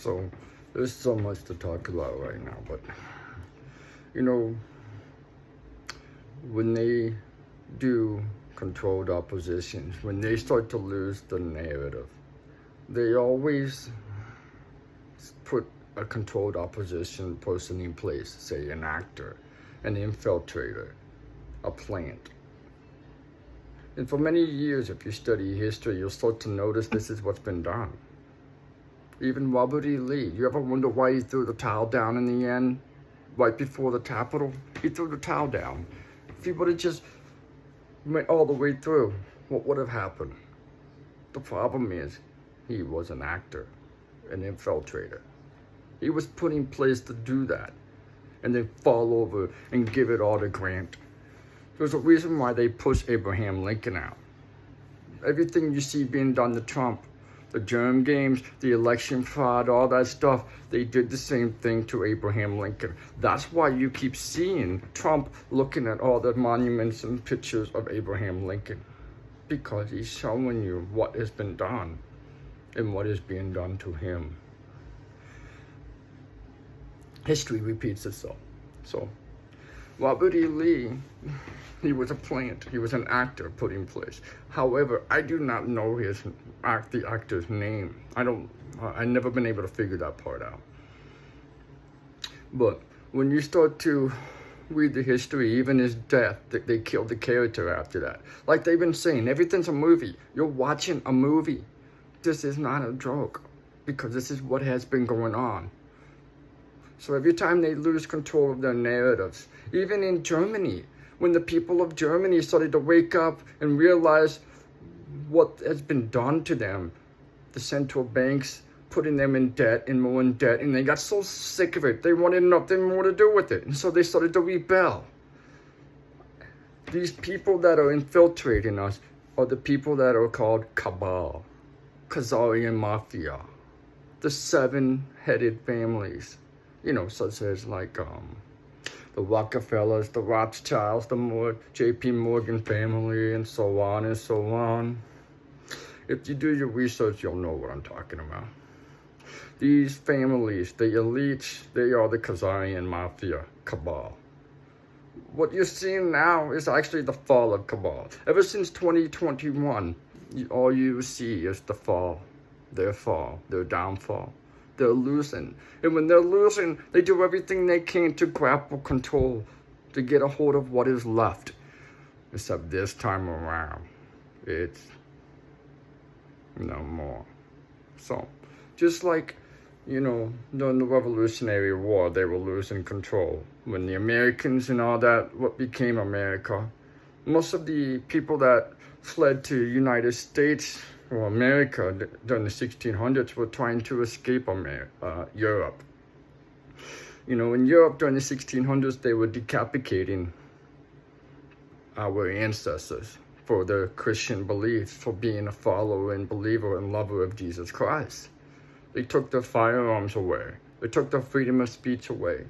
So there's so much to talk about right now, but you know, when they do controlled oppositions, when they start to lose the narrative, they always put a controlled opposition person in place, say an actor, an infiltrator, a plant. And for many years, if you study history, you'll start to notice this is what's been done. Even Robert E. Lee, you ever wonder why he threw the towel down in the end? Right before the Capitol, he threw the towel down. If he would have just went all the way through, what would have happened? The problem is, he was an actor, an infiltrator. He was put in place to do that, and then fall over and give it all to Grant. There's a reason why they pushed Abraham Lincoln out. Everything you see being done to Trump, the germ games, the election fraud, all that stuff, they did the same thing to Abraham Lincoln. That's why you keep seeing Trump looking at all the monuments and pictures of Abraham Lincoln, because he's showing you what has been done and what is being done to him. History repeats itself. So, Robert E. Lee, he was a plant. He was an actor put in place. However, I do not know the actor's name. I never been able to figure that part out. But when you start to read the history, even his death, they killed the character after that. Like they've been saying, everything's a movie. You're watching a movie. This is not a joke, because this is what has been going on. So every time they lose control of their narratives, even in Germany, when the people of Germany started to wake up and realize what has been done to them, the central banks putting them in debt and more in debt, and they got so sick of it, they wanted nothing more to do with it, and so they started to rebel. These people that are infiltrating us are the people that are called cabal, Khazarian mafia, the seven-headed families. Such as like the Rockefellers, the Rothschilds, the J.P. Morgan family, and so on and so on. If you do your research, you'll know what I'm talking about. These families, the elites, they are the Khazarian mafia cabal. What you're seeing now is actually the fall of cabal. Ever since 2021, all you see is the fall, their downfall. They're losing. And when they're losing, they do everything they can to grapple control, to get a hold of what is left. Except this time around, it's no more. So, just like, during the Revolutionary War, they were losing control. When the Americans and all that, what became America, most of the people that fled to United States or America during the 1600s were trying to escape Europe. In Europe during the 1600s, they were decapitating our ancestors for their Christian beliefs, for being a follower and believer and lover of Jesus Christ. They took their firearms away. They took their freedom of speech away.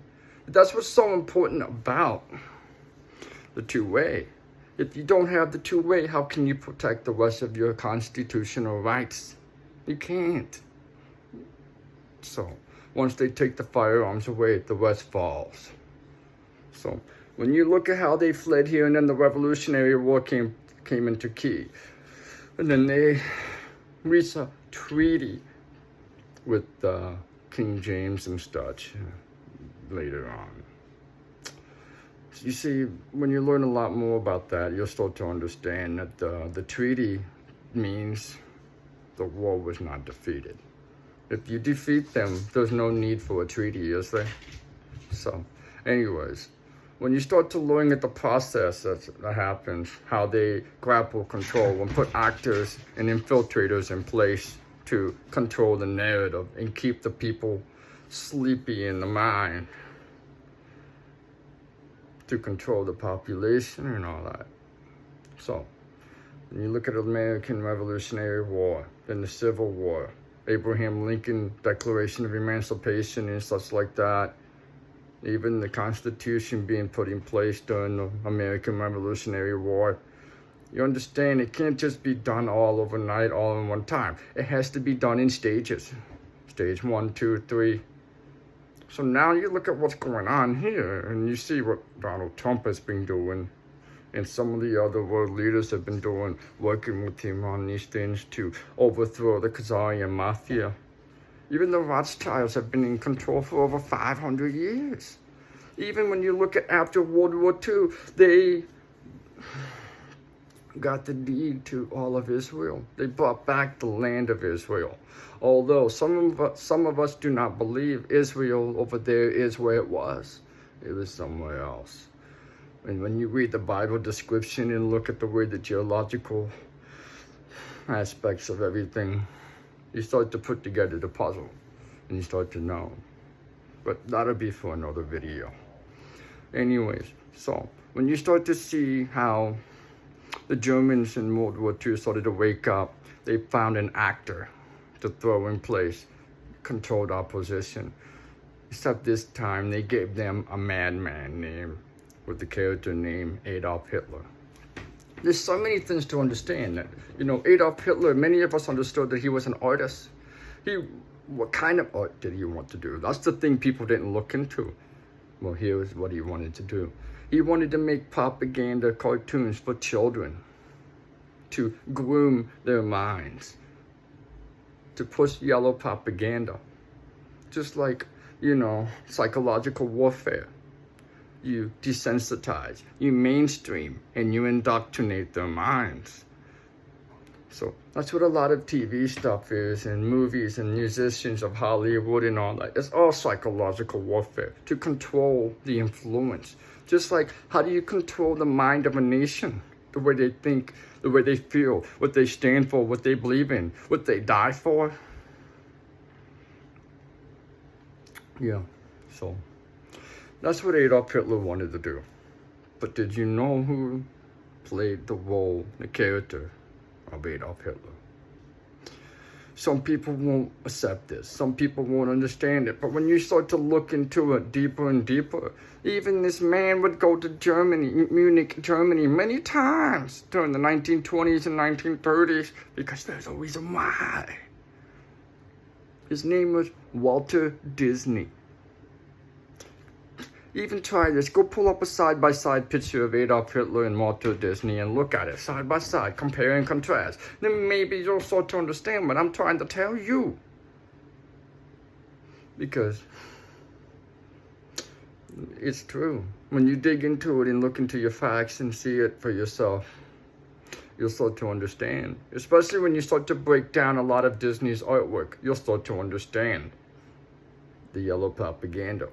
That's what's so important about the two-way. If you don't have the two-way, how can you protect the rest of your constitutional rights? You can't. So, once they take the firearms away, the rest falls. So, when you look at how they fled here, and then the Revolutionary War came into key, and then they reached a treaty with King James and such later on. You see, when you learn a lot more about that, you'll start to understand that the treaty means the war was not defeated. If you defeat them, there's no need for a treaty, is there? So, anyways, when you start to learn at the process that happens, how they grapple control and put actors and infiltrators in place to control the narrative and keep the people sleepy in the mind, to control the population and all that. So, when you look at the American Revolutionary War, then the Civil War, Abraham Lincoln Declaration of Emancipation and such like that, even the Constitution being put in place during the American Revolutionary War, you understand it can't just be done all overnight, all in one time. It has to be done in stages. Stage 1, 2, 3. So now you look at what's going on here, and you see what Donald Trump has been doing, and some of the other world leaders have been doing, working with him on these things to overthrow the Khazarian mafia. Even the Rothschilds have been in control for over 500 years. Even when you look at after World War II, they got the deed to all of Israel. They brought back the land of Israel. Although some of us do not believe Israel over there is where it was. It was somewhere else. And when you read the Bible description and look at the way the geological aspects of everything, you start to put together the puzzle and you start to know. But that'll be for another video. Anyways, so when you start to see how the Germans in World War II started to wake up, they found an actor to throw in place, controlled opposition. Except this time they gave them a madman name with the character name Adolf Hitler. There's so many things to understand that, Adolf Hitler, many of us understood that he was an artist. What kind of art did he want to do? That's the thing people didn't look into. Well, here's what he wanted to do. He wanted to make propaganda cartoons for children, to groom their minds, to push yellow propaganda. Just like, psychological warfare. You desensitize, you mainstream, and you indoctrinate their minds. So that's what a lot of TV stuff is, and movies and musicians of Hollywood and all that. It's all psychological warfare to control the influence. Just like, how do you control the mind of a nation? The way they think, the way they feel, what they stand for, what they believe in, what they die for. Yeah, so that's what Adolf Hitler wanted to do. But did you know who played the role, the character of Adolf Hitler? Some people won't accept this. Some people won't understand it. But when you start to look into it deeper and deeper, even this man would go to Germany, Munich, Germany, many times during the 1920s and 1930s, because there's a reason why. His name was Walter Disney. Even try this. Go pull up a side-by-side picture of Adolf Hitler and Walter Disney and look at it side by side, compare and contrast. Then maybe you'll start to understand what I'm trying to tell you. Because it's true. When you dig into it and look into your facts and see it for yourself, you'll start to understand. Especially when you start to break down a lot of Disney's artwork, you'll start to understand the yellow propaganda.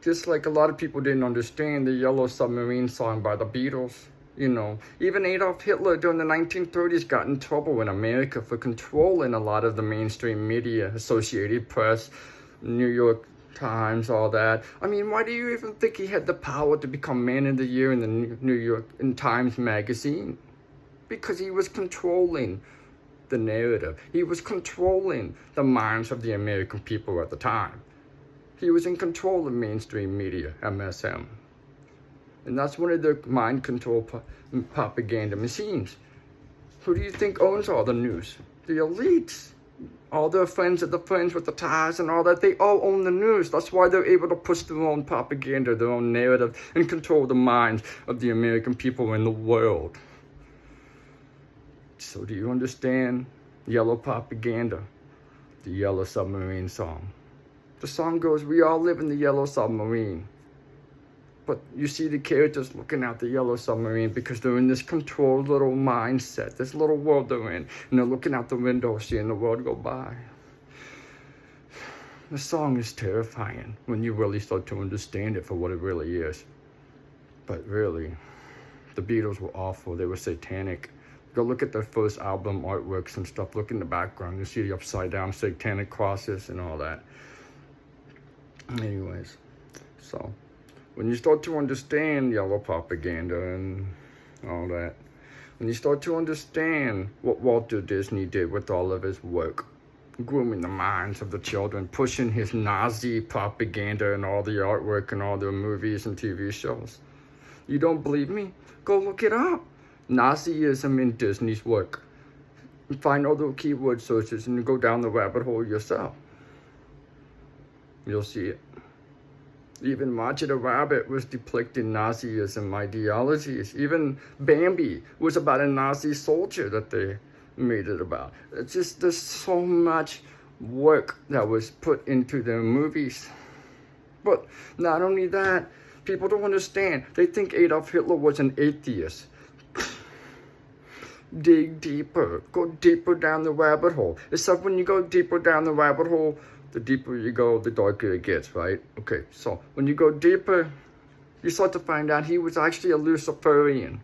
Just like a lot of people didn't understand the Yellow Submarine song by the Beatles. Even Adolf Hitler during the 1930s got in trouble in America for controlling a lot of the mainstream media, Associated Press, New York Times, all that. I mean, why do you even think he had the power to become Man of the Year in the New York Times magazine? Because he was controlling the narrative. He was controlling the minds of the American people at the time. He was in control of mainstream media, MSM. And that's one of their mind control propaganda machines. Who do you think owns all the news? The elites. All their friends are the friends with the ties and all that. They all own the news. That's why they're able to push their own propaganda, their own narrative, and control the minds of the American people in the world. So do you understand yellow propaganda? The Yellow Submarine song. The song goes, we all live in the Yellow Submarine. But you see the characters looking at the Yellow Submarine because they're in this controlled little mindset, this little world they're in. And they're looking out the window, seeing the world go by. The song is terrifying when you really start to understand it for what it really is. But really, the Beatles were awful. They were satanic. Go look at their first album artworks and stuff. Look in the background. You see the upside down satanic crosses and all that. Anyways, so when you start to understand yellow propaganda and all that, when you start to understand what Walter Disney did with all of his work, grooming the minds of the children, pushing his Nazi propaganda and all the artwork and all the movies and TV shows. You don't believe me? Go look it up. Nazism in Disney's work. and find other keyword searches and go down the rabbit hole yourself. You'll see it. Even Roger the Rabbit was depicting Nazism ideologies. Even Bambi was about a Nazi soldier that they made it about. It's just, there's so much work that was put into the movies. But not only that, people don't understand. They think Adolf Hitler was an atheist. Dig deeper. Go deeper down the rabbit hole. Except when you go deeper down the rabbit hole, the deeper you go, the darker it gets, right? Okay, so when you go deeper, you start to find out he was actually a Luciferian.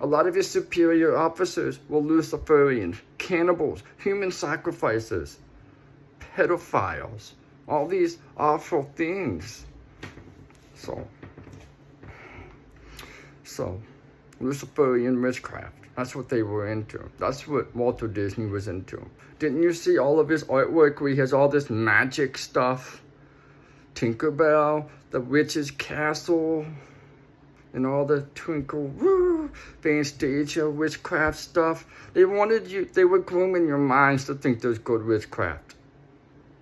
A lot of his superior officers were Luciferians, cannibals, human sacrifices, pedophiles, all these awful things. So Luciferian witchcraft. That's what they were into. That's what Walter Disney was into. Didn't you see all of his artwork where he has all this magic stuff? Tinkerbell, the witch's castle, and all the twinkle, Fantasia, witchcraft stuff. They were grooming your minds to think there's good witchcraft.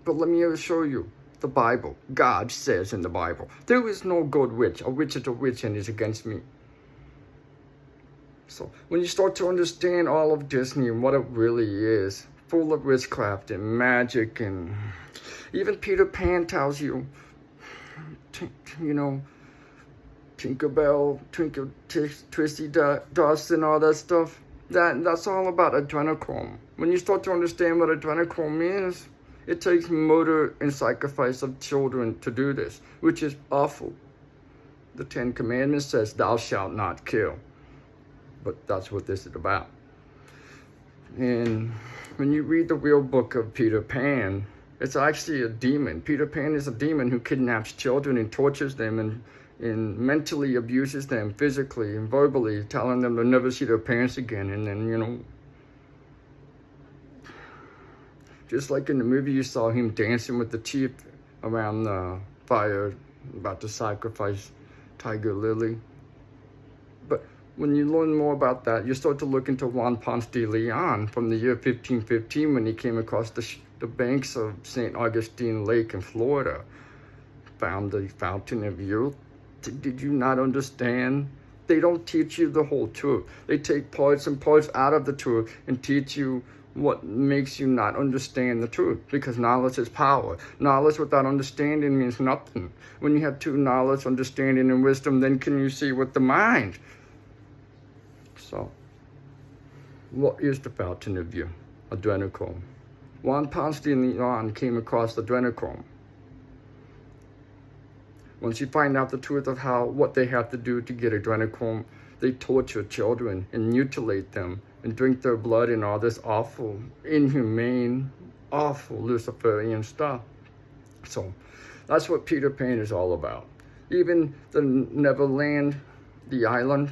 But let me show you. The Bible. God says in the Bible, there is no good witch. A witch is a witch and is against me. So when you start to understand all of Disney and what it really is, full of witchcraft and magic, and even Peter Pan tells you, Tinkerbell, Twinkle, Twisty Dust and all that stuff, that's all about adrenochrome. When you start to understand what adrenochrome is, it takes murder and sacrifice of children to do this, which is awful. The Ten Commandments says, thou shalt not kill. But that's what this is about. And when you read the real book of Peter Pan, it's actually a demon. Peter Pan is a demon who kidnaps children and tortures them and mentally abuses them physically and verbally, telling them they'll never see their parents again. And then, just like in the movie, you saw him dancing with the chief around the fire, about to sacrifice Tiger Lily. But when you learn more about that, you start to look into Juan Ponce de Leon from the year 1515 when he came across the banks of St. Augustine Lake in Florida, found the fountain of youth. Did you not understand? They don't teach you the whole truth. They take parts and parts out of the truth and teach you what makes you not understand the truth, because knowledge is power. Knowledge without understanding means nothing. When you have true knowledge, understanding, and wisdom, then can you see with the mind. So, what is the fountain of youth? Adrenochrome. Juan Ponce de Leon came across adrenochrome. Once you find out the truth of what they have to do to get adrenochrome, they torture children and mutilate them and drink their blood and all this awful, inhumane, awful Luciferian stuff. So that's what Peter Pan is all about. Even the Neverland, the island,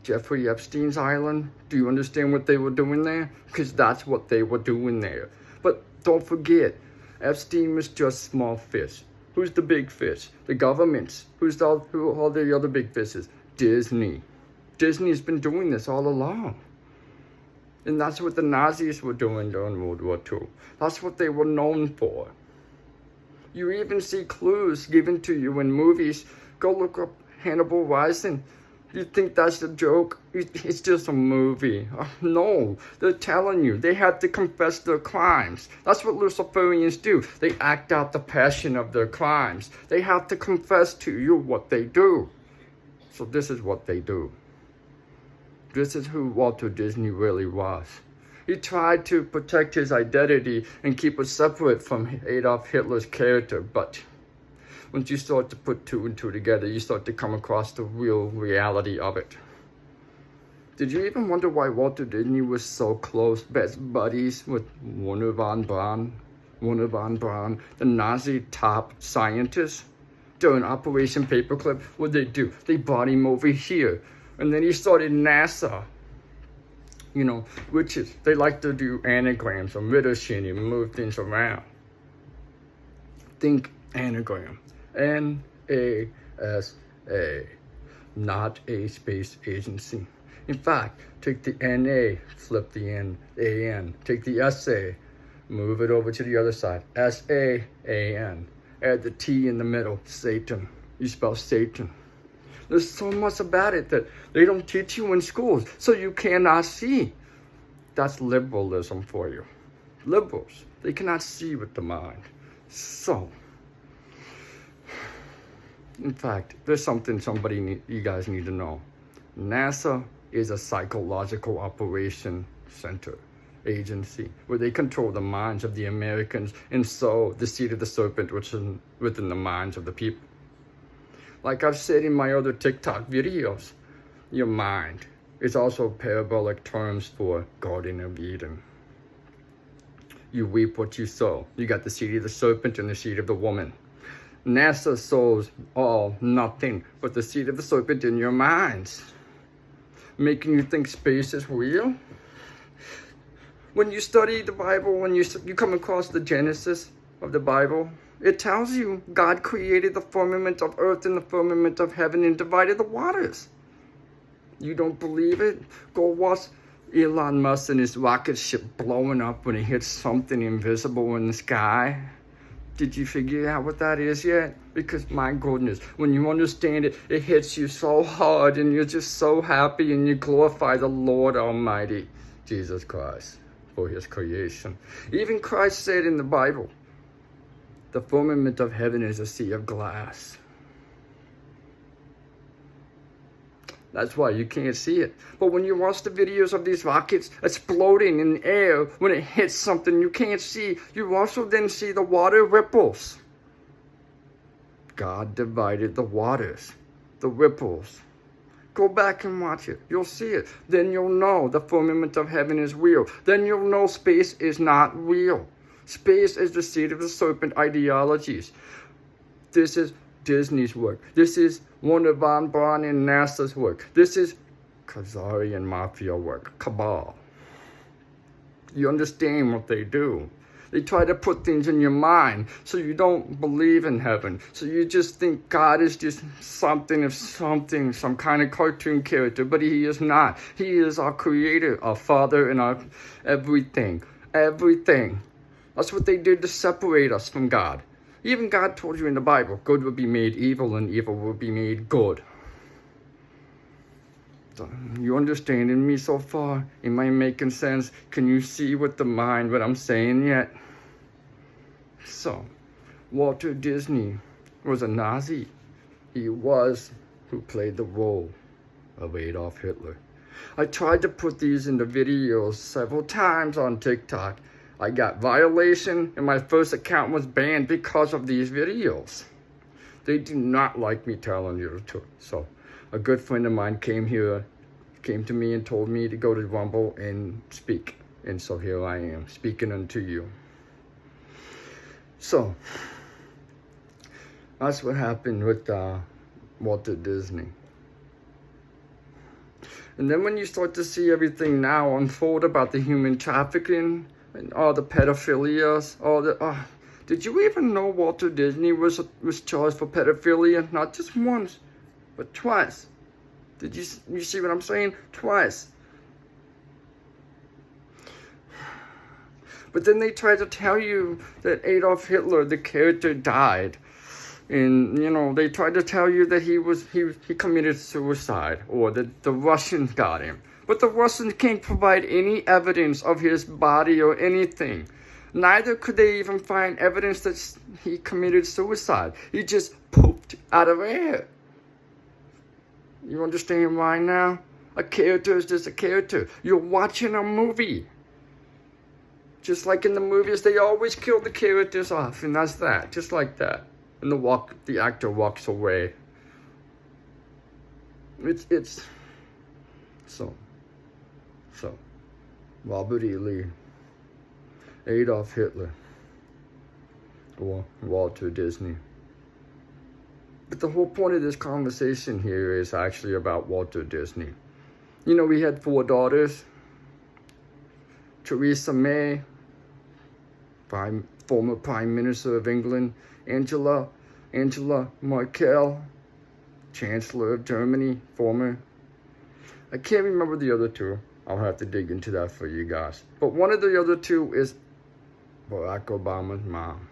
Jeffrey Epstein's island, do you understand what they were doing there? Because that's what they were doing there. But don't forget, Epstein was just small fish. Who's the big fish? The governments. Who are the other big fishes? Disney. Disney's been doing this all along. And that's what the Nazis were doing during World War II. That's what they were known for. You even see clues given to you in movies. Go look up Hannibal Rising. You think that's a joke? It's just a movie. No, they're telling you. They have to confess their crimes. That's what Luciferians do. They act out the passion of their crimes. They have to confess to you what they do. So this is what they do. This is who Walter Disney really was. He tried to protect his identity and keep it separate from Adolf Hitler's character, but once you start to put two and two together, you start to come across the real reality of it. Did you even wonder why Walter Disney was so close, best buddies with Wernher von Braun? Wernher von Braun, the Nazi top scientist? During Operation Paperclip, what did they do? They brought him over here. And then he started NASA. Which is, they like to do anagrams or Witherspoon and move things around. Think anagram. NASA. Not a space agency. In fact, take the NA, flip the AN. Take the SA, move it over to the other side. SAAN. Add the T in the middle. Satan. You spell Satan. There's so much about it that they don't teach you in schools, so you cannot see. That's liberalism for you. Liberals, they cannot see with the mind. So, in fact, there's something you guys need to know. NASA is a psychological operation center agency where they control the minds of the Americans and sow the seed of the serpent within the minds of the people. Like I've said in my other TikTok videos, your mind is also parabolic terms for Garden of Eden. You reap what you sow. You got the seed of the serpent and the seed of the woman. NASA sows all nothing but the seed of the serpent in your minds, making you think space is real. When you study the Bible, when you come across the Genesis of the Bible, it tells you God created the firmament of earth and the firmament of heaven and divided the waters. You don't believe it? Go watch Elon Musk and his rocket ship blowing up when it hits something invisible in the sky. Did you figure out what that is yet? Because my goodness, when you understand it, it hits you so hard and you're just so happy and you glorify the Lord Almighty, Jesus Christ, for his creation. Even Christ said in the Bible, the firmament of heaven is a sea of glass. That's why you can't see it. But when you watch the videos of these rockets exploding in the air, when it hits something you can't see, you also then see the water ripples. God divided the waters, the ripples. Go back and watch it. You'll see it. Then you'll know the firmament of heaven is real. Then you'll know space is not real. Space is the seed of the serpent ideologies. This is Disney's work. This is Wernher von Braun and NASA's work. This is Khazarian Mafia work. Cabal. You understand what they do. They try to put things in your mind so you don't believe in heaven. So you just think God is just some kind of cartoon character, but he is not. He is our creator, our father, and our everything. Everything. That's what they did to separate us from God. Even God told you in the Bible, good will be made evil and evil will be made good. So, you understanding me so far? Am I making sense? Can you see with the mind what I'm saying yet? So, Walter Disney was a Nazi. He was who played the role of Adolf Hitler. I tried to put these into videos several times on TikTok. I got violation and my first account was banned because of these videos. They do not like me telling you the truth. So a good friend of mine came to me and told me to go to Rumble and speak. And so here I am, speaking unto you. So that's what happened with Walter Disney. And then when you start to see everything now unfold about the human trafficking, and all the pedophilias, did you even know Walter Disney was charged for pedophilia? Not just once, but twice. Did you see what I'm saying? Twice. But then they try to tell you that Adolf Hitler, the character, died. And, they tried to tell you that he committed suicide, or that the Russians got him. But the Russians can't provide any evidence of his body or anything. Neither could they even find evidence that he committed suicide. He just pooped out of air. You understand why now? A character is just a character. You're watching a movie. Just like in the movies, they always kill the characters off, and that's that. Just like that. And the actor walks away. It's so, Robert E. Lee, Adolf Hitler, or Walter Disney. But the whole point of this conversation here is actually about Walter Disney. We had 4 daughters. Theresa May, former Prime Minister of England, Angela Merkel, Chancellor of Germany, former. I can't remember the other two. I'll have to dig into that for you guys. But one of the other two is Barack Obama's mom.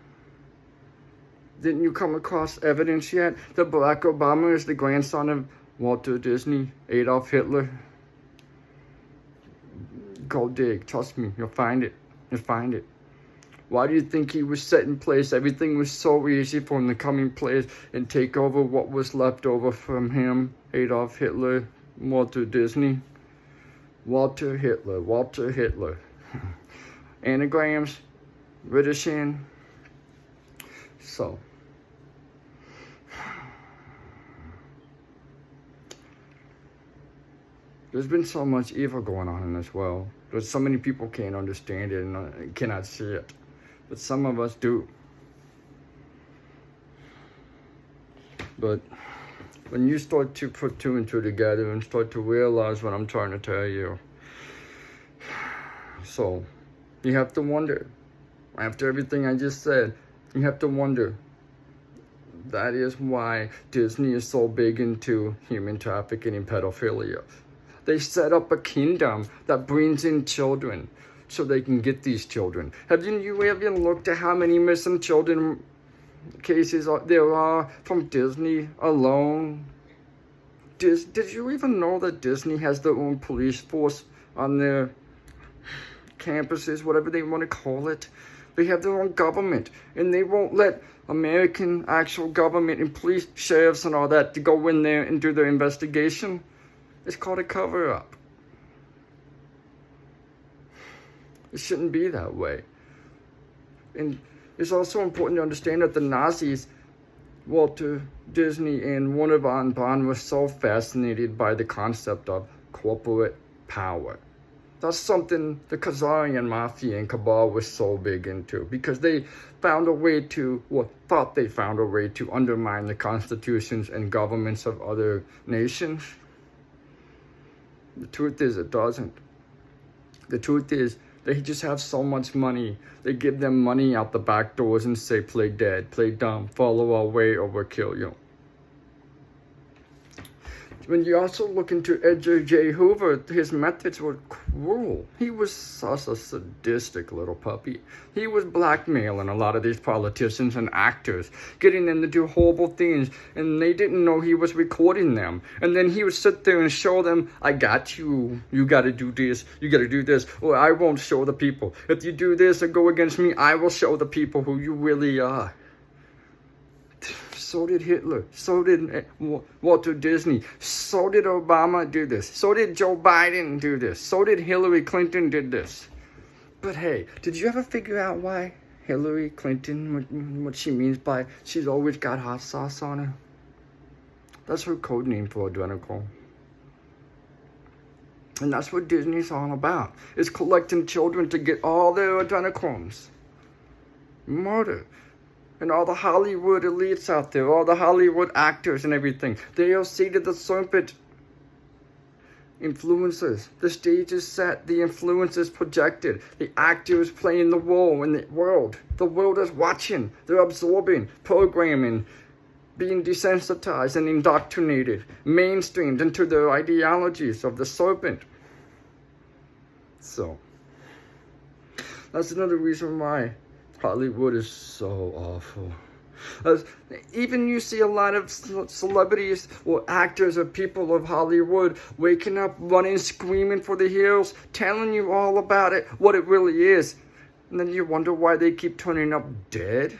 Didn't you come across evidence yet that Barack Obama is the grandson of Walter Disney, Adolf Hitler? Go dig. Trust me, you'll find it. You'll find it. Why do you think he was set in place? Everything was so easy for him to come in place and take over what was left over from him, Adolf Hitler, Walter Disney. Walter Hitler, Walter Hitler. Anagrams, British in. So, there's been so much evil going on in this world. There's so many people can't understand it and cannot see it. But some of us do. But when you start to put two and two together and start to realize what I'm trying to tell you, so you have to wonder, after everything I just said, you have to wonder. That is why Disney is so big into human trafficking and pedophilia. They set up a kingdom that brings in children so they can get these children. Have you ever looked at how many missing children cases there are from Disney alone? Did you even know that Disney has their own police force on their campuses, whatever they want to call it? They have their own government, and they won't let American actual government and police, sheriffs and all that to go in there and do their investigation. It's called a cover-up. It shouldn't be that way. And it's also important to understand that the Nazis, Walter Disney and Wernher von Braun, were so fascinated by the concept of corporate power. That's something the Khazarian Mafia and Cabal was so big into, because they found a way to, or thought they found a way to undermine the constitutions and governments of other nations. The truth is, it doesn't. The truth is, they just have so much money. They give them money out the back doors and say, play dead, play dumb, follow our way or we'll kill you. When you also look into Edgar J. Hoover, his methods were cruel. He was such a sadistic little puppy. He was blackmailing a lot of these politicians and actors, getting them to do horrible things, and they didn't know he was recording them. And then he would sit there and show them, I got you. You got to do this. You got to do this. Or I won't show the people. If you do this or go against me, I will show the people who you really are. So did Hitler. So did Walter Disney. So did Obama do this. So did Joe Biden do this. So did Hillary Clinton did this. But hey, did you ever figure out why Hillary Clinton, what she means by she's always got hot sauce on her? That's her code name for adrenochrome. And that's what Disney's all about. It's collecting children to get all their adrenochromes. Murder. And all the Hollywood elites out there, all the Hollywood actors and everything, they are seated the serpent. Influencers. The stage is set, the influence is projected, the actor is playing the role in the world. The world is watching, they're absorbing, programming, being desensitized and indoctrinated, mainstreamed into their ideologies of the serpent. So, that's another reason why Hollywood is so awful. Even you see a lot of celebrities or actors or people of Hollywood waking up, running, screaming for the heroes, telling you all about it, what it really is. And then you wonder why they keep turning up dead.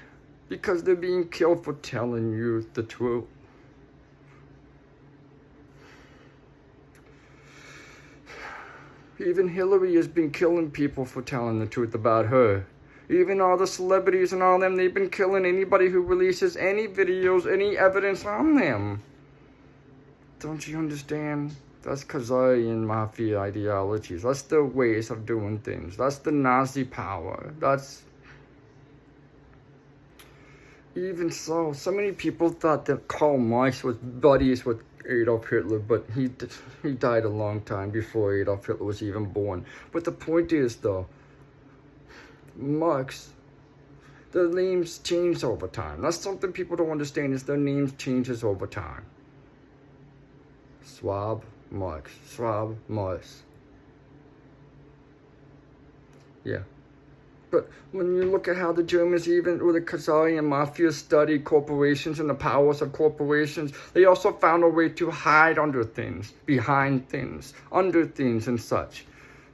Because they're being killed for telling you the truth. Even Hillary has been killing people for telling the truth about her. Even all the celebrities and all them, they've been killing anybody who releases any videos, any evidence on them. Don't you understand? That's Khazarian Mafia ideologies. That's their ways of doing things. That's the Nazi power. That's... Even so many people thought that Karl Marx was buddies with Adolf Hitler, but he died a long time before Adolf Hitler was even born. But the point is, though, Marx, their names change over time. That's something people don't understand, is their names changes over time. Schwab, Marx. Schwab Morris. Yeah. But when you look at how the Germans, even with the Khazarian mafia, studied corporations and the powers of corporations, they also found a way to hide under things, behind things, under things and such.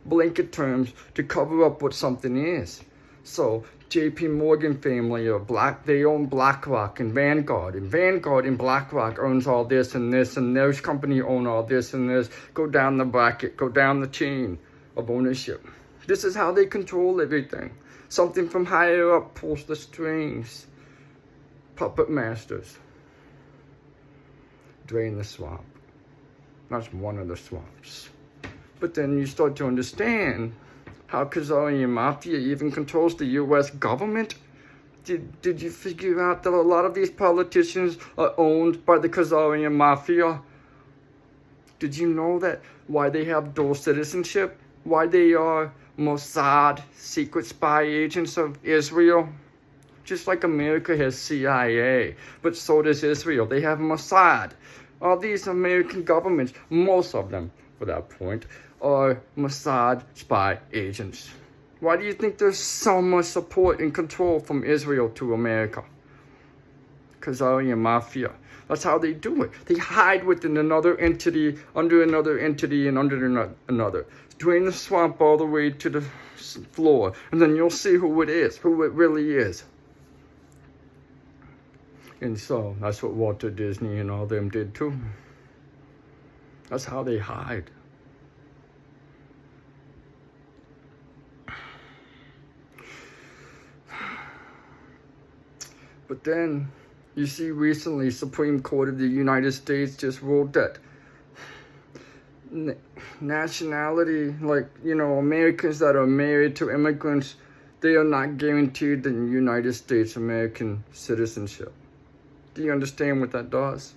Blanket terms to cover up what something is. So, J.P. Morgan family they own BlackRock and Vanguard and BlackRock owns all this, and those company own all this and this. Go down the bracket, go down the chain of ownership. This is how they control everything. Something from higher up pulls the strings. Puppet masters. Drain the swamp. That's one of the swamps. But then you start to understand how Khazarian Mafia even controls the U.S. government. Did you figure out that a lot of these politicians are owned by the Khazarian Mafia? Did you know that why they have dual citizenship? Why they are Mossad, secret spy agents of Israel? Just like America has CIA, but so does Israel. They have Mossad. All these American governments, most of them, for that point, are Mossad spy agents. Why do you think there's so much support and control from Israel to America? Khazarian Mafia. That's how they do it. They hide within another entity, under another entity, and under another. Drain the swamp all the way to the floor, and then you'll see who it is, who it really is. And so, that's what Walter Disney and all them did too. That's how they hide. But then, you see recently, Supreme Court of the United States just ruled that nationality, like, Americans that are married to immigrants, they are not guaranteed the United States American citizenship. Do you understand what that does?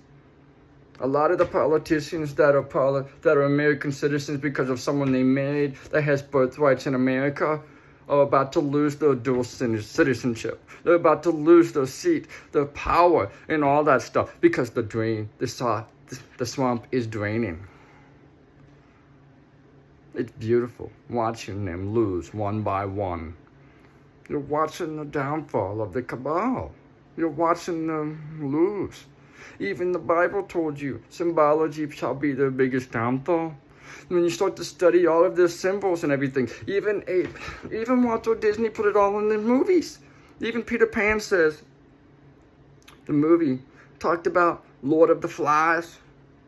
A lot of the politicians that are American citizens because of someone they married that has birthrights in America are about to lose their dual citizenship. They're about to lose their seat, their power, and all that stuff because the swamp is draining. It's beautiful watching them lose one by one. You're watching the downfall of the cabal. You're watching them lose. Even the Bible told you symbology shall be their biggest downfall. When you start to study all of their symbols and everything, even Walt Disney put it all in the movies. Even Peter Pan says, the movie talked about Lord of the Flies.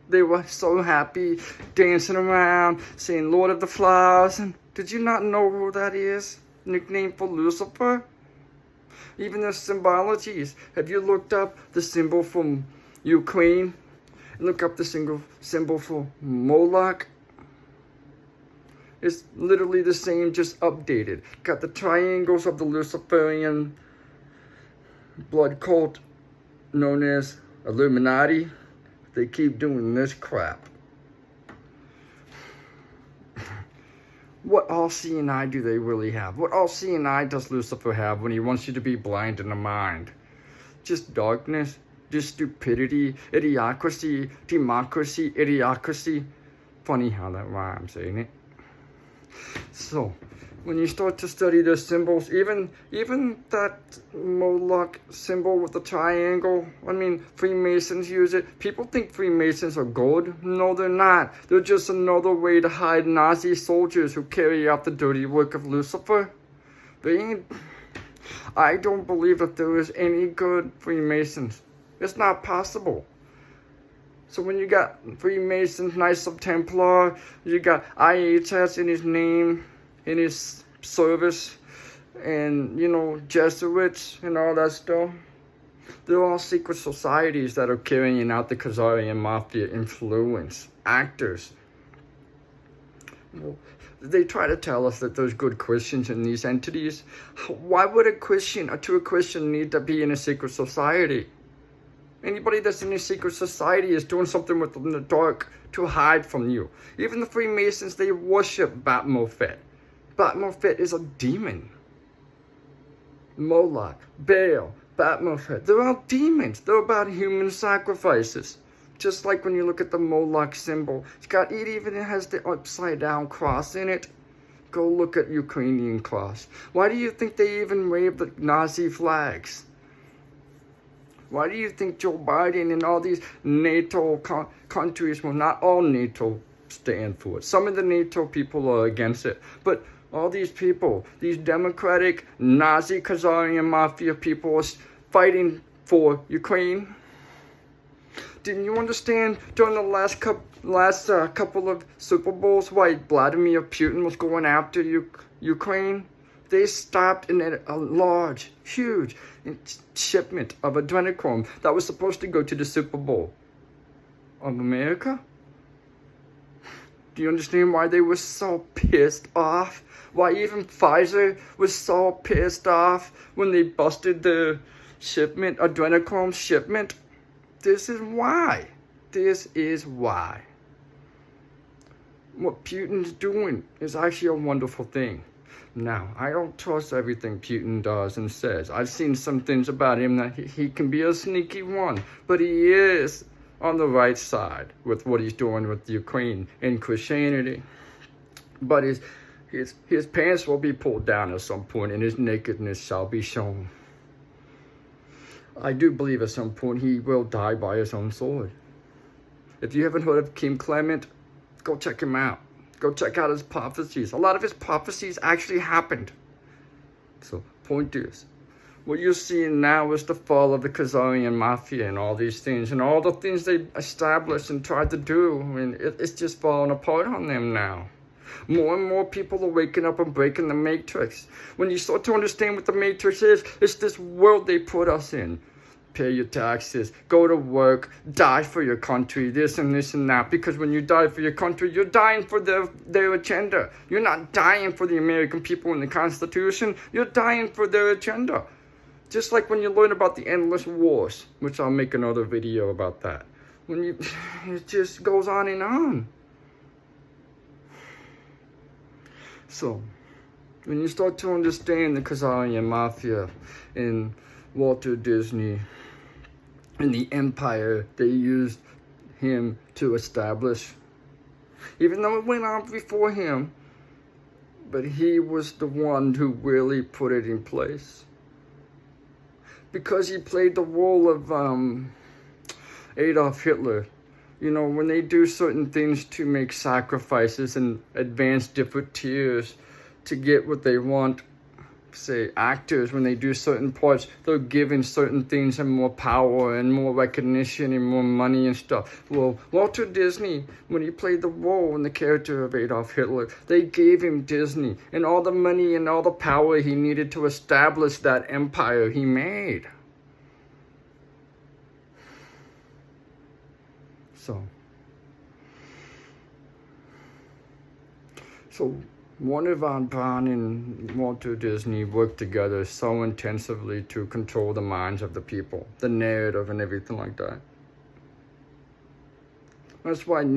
They were so happy, dancing around, saying Lord of the Flies. And did you not know who that is? Nickname for Lucifer? Even the symbologies. Have you looked up the symbol from Ukraine? Look up the symbol for Moloch. It's literally the same, just updated. Got the triangles of the Luciferian blood cult known as Illuminati. They keep doing this crap. What all-seeing eye do they really have? What all-seeing eye does Lucifer have when he wants you to be blind in the mind? Just darkness, just stupidity, idiocracy, democracy, idiocracy. Funny how that rhymes, ain't it? So, when you start to study the symbols, even that Moloch symbol with the triangle, Freemasons use it. People think Freemasons are good. No, they're not. They're just another way to hide Nazi soldiers who carry out the dirty work of Lucifer. I don't believe that there is any good Freemasons. It's not possible. So when you got Freemasons, Knights of Templar, you got IHS in his name, in his service, and, Jesuits and all that stuff. They're all secret societies that are carrying out the Khazarian Mafia influence. Actors. They try to tell us that there's good Christians in these entities. Why would a true Christian need to be in a secret society? Anybody that's in a secret society is doing something within the dark to hide from you. Even the Freemasons, they worship Batmophet. Batmophet is a demon. Moloch, Baal, Batmophet, they're all demons. They're about human sacrifices. Just like when you look at the Moloch symbol, it even has the upside down cross in it. Go look at Ukrainian cross. Why do you think they even wave the Nazi flags? Why do you think Joe Biden and all these NATO countries, well, not all NATO stand for it. Some of the NATO people are against it. But all these people, these democratic Nazi Khazarian mafia people are fighting for Ukraine. Didn't you understand during the last couple of Super Bowls why Vladimir Putin was going after Ukraine? They stopped in a large, huge shipment of adrenochrome that was supposed to go to the Super Bowl of America. Do you understand why they were so pissed off? Why even Pfizer was so pissed off when they busted the adrenochrome shipment? This is why. This is why. What Putin's doing is actually a wonderful thing. Now, I don't trust everything Putin does and says. I've seen some things about him that he can be a sneaky one, but he is on the right side with what he's doing with Ukraine and Christianity. But his pants will be pulled down at some point and his nakedness shall be shown. I do believe at some point he will die by his own sword. If you haven't heard of Kim Clement, go check him out. Go check out his prophecies. A lot of his prophecies actually happened. So, point is, what you're seeing now is the fall of the Khazarian Mafia and all these things. And all the things they established and tried to do. I mean, it's just falling apart on them now. More and more people are waking up and breaking the Matrix. When you start to understand what the Matrix is, it's this world they put us in. Pay your taxes, go to work, die for your country, this and this and that. Because when you die for your country, you're dying for their agenda. You're not dying for the American people and the Constitution. You're dying for their agenda. Just like when you learn about the endless wars, which I'll make another video about that. It just goes on and on. So, when you start to understand the Khazarian Mafia and Walter Disney and the empire they used him to establish, even though it went on before him, but he was the one who really put it in place. Because he played the role of Adolf Hitler. You know, when they do certain things to make sacrifices and advance different tiers to get what they want, say actors, when they do certain parts, they're given certain things and more power and more recognition and more money and stuff. Well, Walter Disney, when he played the role in the character of Adolf Hitler, they gave him Disney and all the money and all the power he needed to establish that empire he made. So Wernher von Braun and Walter Disney worked together so intensively to control the minds of the people, the narrative and everything like that. That's why the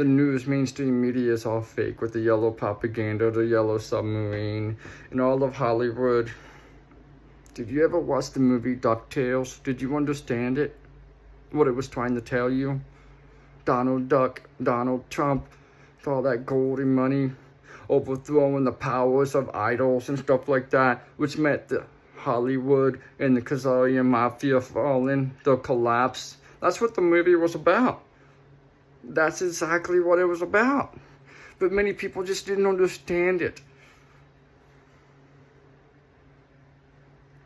news, mainstream media is all fake with the yellow propaganda, the yellow submarine, and all of Hollywood. Did you ever watch the movie DuckTales? Did you understand it? What it was trying to tell you? Donald Duck, Donald Trump, for all that gold and money, overthrowing the powers of idols and stuff like that, which meant the Hollywood and the Khazarian Mafia falling, the collapse. That's what the movie was about. That's exactly what it was about. But many people just didn't understand it.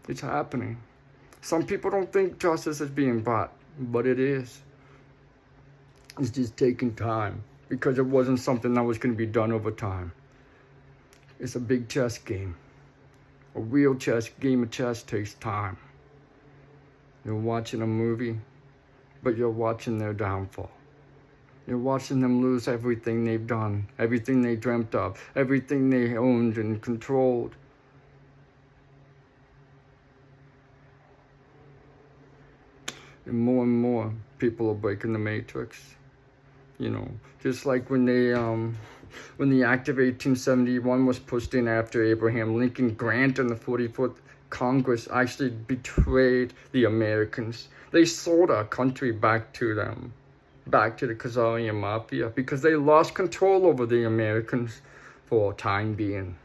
It's happening. Some people don't think justice is being brought, but it is. It's just taking time because it wasn't something that was going to be done over time. It's a big chess game. A real game of chess takes time. You're watching a movie, but you're watching their downfall. You're watching them lose everything they've done, everything they dreamt of, everything they owned and controlled. And more people are breaking the Matrix. You know, just like when the Act of 1871 was pushed in after Abraham Lincoln, Grant and the 44th Congress actually betrayed the Americans. They sold our country back to them. back to the Khazarian Mafia because they lost control over the Americans for a time being.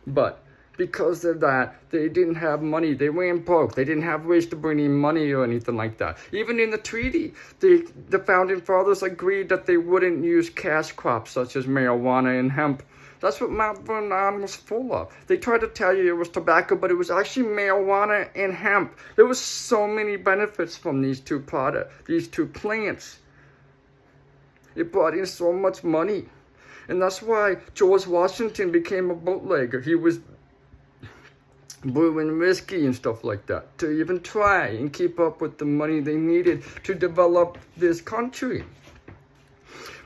But because of that, they didn't have money. They went broke. They didn't have ways to bring in money or anything like that. Even in the treaty, the founding fathers agreed that they wouldn't use cash crops such as marijuana and hemp. That's what Mount Vernon was full of. They tried to tell you it was tobacco, but it was actually marijuana and hemp. There was so many benefits from these two products, these two plants. It brought in so much money. And that's why George Washington became a bootlegger. He was brewing whiskey and stuff like that to even try and keep up with the money they needed to develop this country.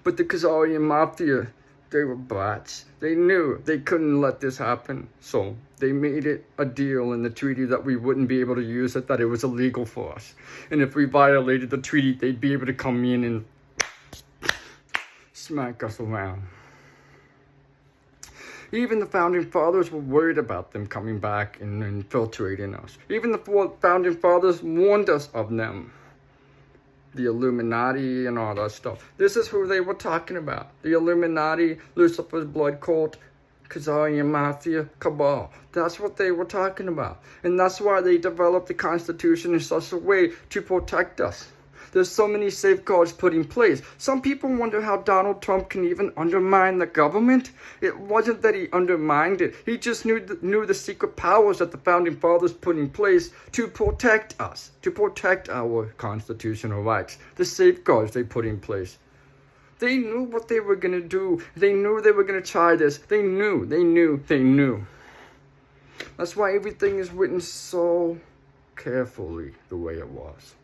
But the Khazarian Mafia, they were brats. They knew they couldn't let this happen. So they made it a deal in the treaty that we wouldn't be able to use it, that it was illegal for us. And if we violated the treaty, they'd be able to come in and smack us around. Even the founding fathers were worried about them coming back and infiltrating us. Even the founding fathers warned us of them. The Illuminati and all that stuff. This is who they were talking about. The Illuminati, Lucifer's blood cult, Khazarian Mafia, cabal. That's what they were talking about. And that's why they developed the Constitution in such a way to protect us. There's so many safeguards put in place. Some people wonder how Donald Trump can even undermine the government. It wasn't that he undermined it. He just knew the secret powers that the founding fathers put in place to protect us, to protect our constitutional rights, the safeguards they put in place. They knew what they were going to do. They knew they were going to try this. They knew. That's why everything is written so carefully the way it was.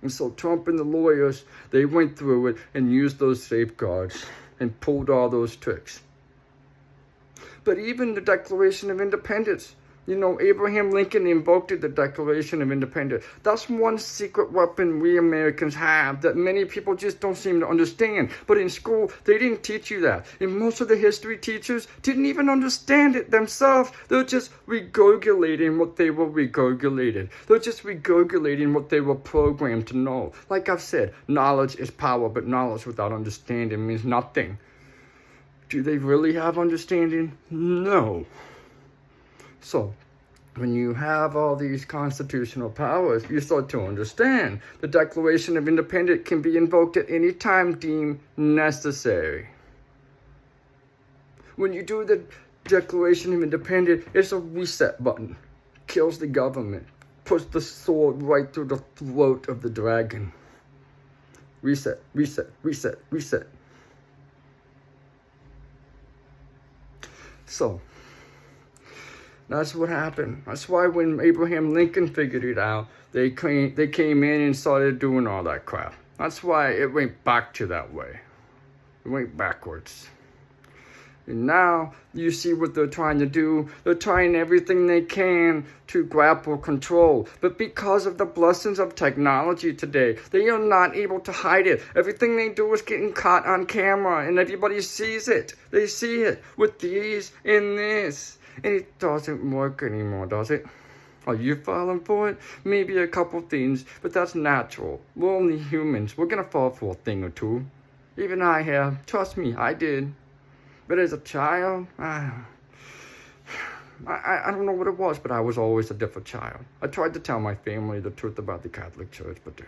And so Trump and the lawyers, they went through it and used those safeguards and pulled all those tricks. But even the Declaration of Independence, Abraham Lincoln invoked the Declaration of Independence. That's one secret weapon we Americans have that many people just don't seem to understand. But in school, they didn't teach you that. And most of the history teachers didn't even understand it themselves. They're just regurgitating what they were regurgitated. They're just regurgitating what they were programmed to know. Like I've said, knowledge is power, but knowledge without understanding means nothing. Do they really have understanding? No. So, when you have all these constitutional powers, you start to understand the Declaration of Independence can be invoked at any time deemed necessary. When you do the Declaration of Independence, it's a reset button. Kills the government. Puts the sword right through the throat of the dragon. Reset, reset, reset, reset. So, that's what happened. That's why when Abraham Lincoln figured it out, they came in and started doing all that crap. That's why it went back to that way. It went backwards. And now you see what they're trying to do. They're trying everything they can to grapple control. But because of the blessings of technology today, they are not able to hide it. Everything they do is getting caught on camera and everybody sees it. They see it with these and this. And it doesn't work anymore, does it? Are you falling for it? Maybe a couple things, but that's natural. We're only humans. We're gonna fall for a thing or two. Even I have. Trust me, I did. But as a child, I don't know what it was, but I was always a different child. I tried to tell my family the truth about the Catholic Church, but...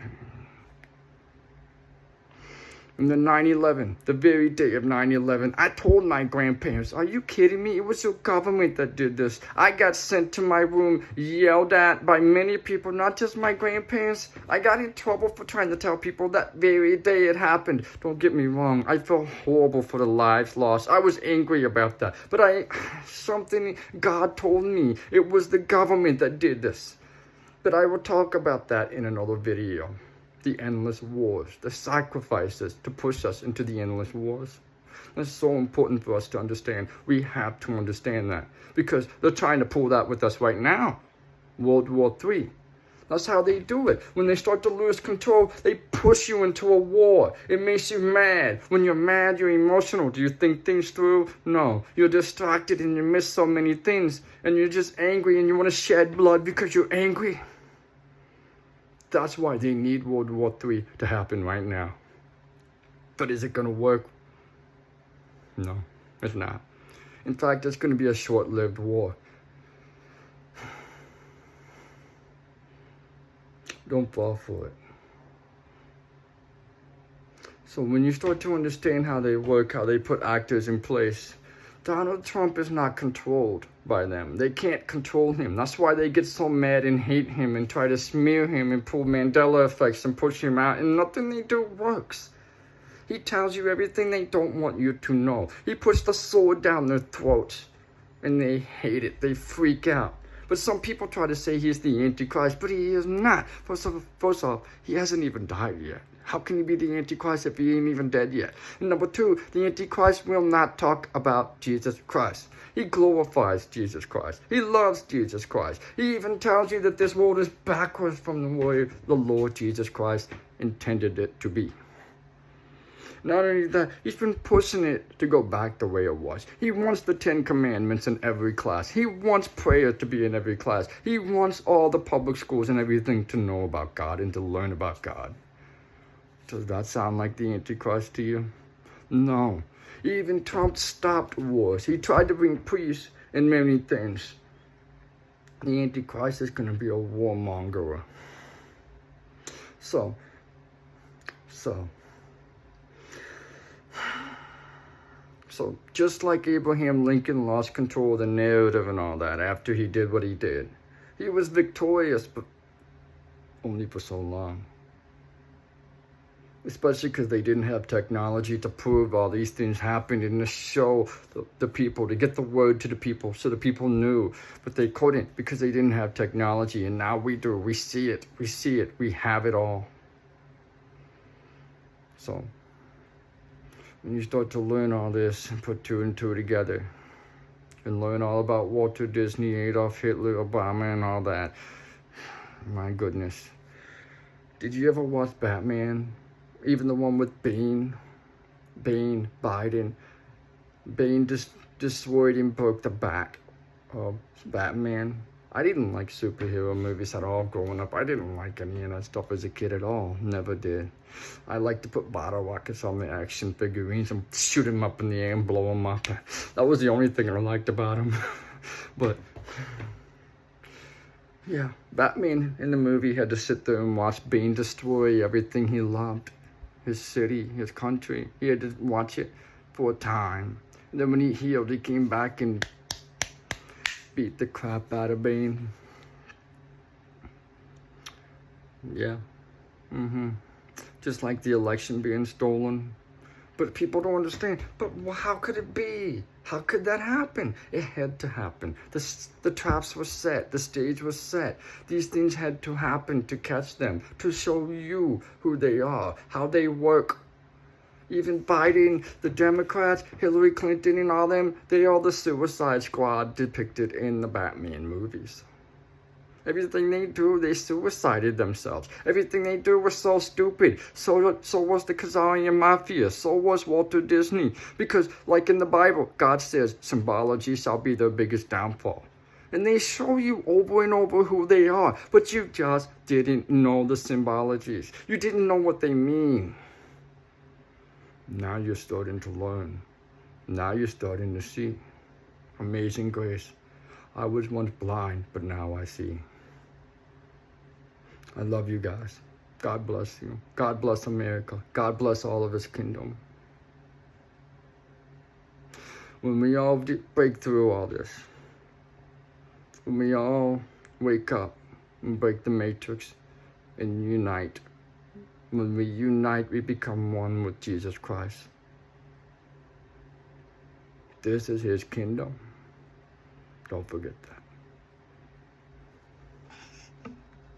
And then 9/11, the very day of 9/11, I told my grandparents, are you kidding me? It was your government that did this. I got sent to my room, yelled at by many people, not just my grandparents. I got in trouble for trying to tell people that very day it happened. Don't get me wrong, I felt horrible for the lives lost. I was angry about that. But something God told me, it was the government that did this. But I will talk about that in another video. The endless wars, the sacrifices to push us into the endless wars. That's so important for us to understand. We have to understand that because they're trying to pull that with us right now. World War III. That's how they do it. When they start to lose control, they push you into a war. It makes you mad. When you're mad, you're emotional. Do you think things through? No. You're distracted and you miss so many things. And you're just angry and you want to shed blood because you're angry. That's why they need World War III to happen right now. But is it going to work? No, it's not. In fact, it's going to be a short-lived war. Don't fall for it. So when you start to understand how they work, how they put actors in place, Donald Trump is not controlled by them. They can't control him. That's why they get so mad and hate him and try to smear him and pull Mandela effects and push him out, and nothing they do works. He tells you everything they don't want you to know. He puts the sword down their throats, and they hate it. They freak out. But some people try to say he's the Antichrist, but he is not. First off, he hasn't even died yet. How can he be the Antichrist if he ain't even dead yet? And number two, the Antichrist will not talk about Jesus Christ. He glorifies Jesus Christ. He loves Jesus Christ. He even tells you that this world is backwards from the way the Lord Jesus Christ intended it to be. Not only that, he's been pushing it to go back the way it was. He wants the 10 Commandments in every class. He wants prayer to be in every class. He wants all the public schools and everything to know about God and to learn about God. Does that sound like the Antichrist to you? No. Even Trump stopped wars. He tried to bring peace in many things. The Antichrist is going to be a warmonger. So, just like Abraham Lincoln lost control of the narrative and all that after he did what he did, he was victorious, but only for so long. Especially because they didn't have technology to prove all these things happened and to show the people, to get the word to the people so the people knew. But they couldn't because they didn't have technology. And now we do. We see it. We see it. We have it all. So when you start to learn all this and put two and two together and learn all about Walter Disney, Adolf Hitler, Obama, and all that, my goodness. Did you ever watch Batman? Even the one with Bane, Biden. Bane just destroyed and broke the back of Batman. I didn't like superhero movies at all growing up. I didn't like any of that stuff as a kid at all. Never did. I liked to put bottle rockets on the action figurines and shoot them up in the air and blow them up. That was the only thing I liked about them. But yeah, Batman in the movie had to sit there and watch Bane destroy everything he loved. His city, his country. He had to watch it for a time. And then when he healed, he came back and beat the crap out of Bane. Yeah. Just like the election being stolen. But people don't understand. But how could it be? How could that happen? It had to happen. The traps were set. The stage was set. These things had to happen to catch them, to show you who they are, how they work. Even Biden, the Democrats, Hillary Clinton and all them, they are the Suicide Squad depicted in the Batman movies. Everything they do, they suicided themselves. Everything they do was so stupid. So was the Khazarian Mafia. So was Walter Disney. Because, like in the Bible, God says, symbology shall be their biggest downfall. And they show you over and over who they are. But you just didn't know the symbologies. You didn't know what they mean. Now you're starting to learn. Now you're starting to see. Amazing grace. I was once blind, but now I see. I love you guys. God bless you. God bless America. God bless all of His kingdom. When we all break through all this, when we all wake up and break the matrix and unite, when we unite, we become one with Jesus Christ. This is His kingdom. Don't forget that.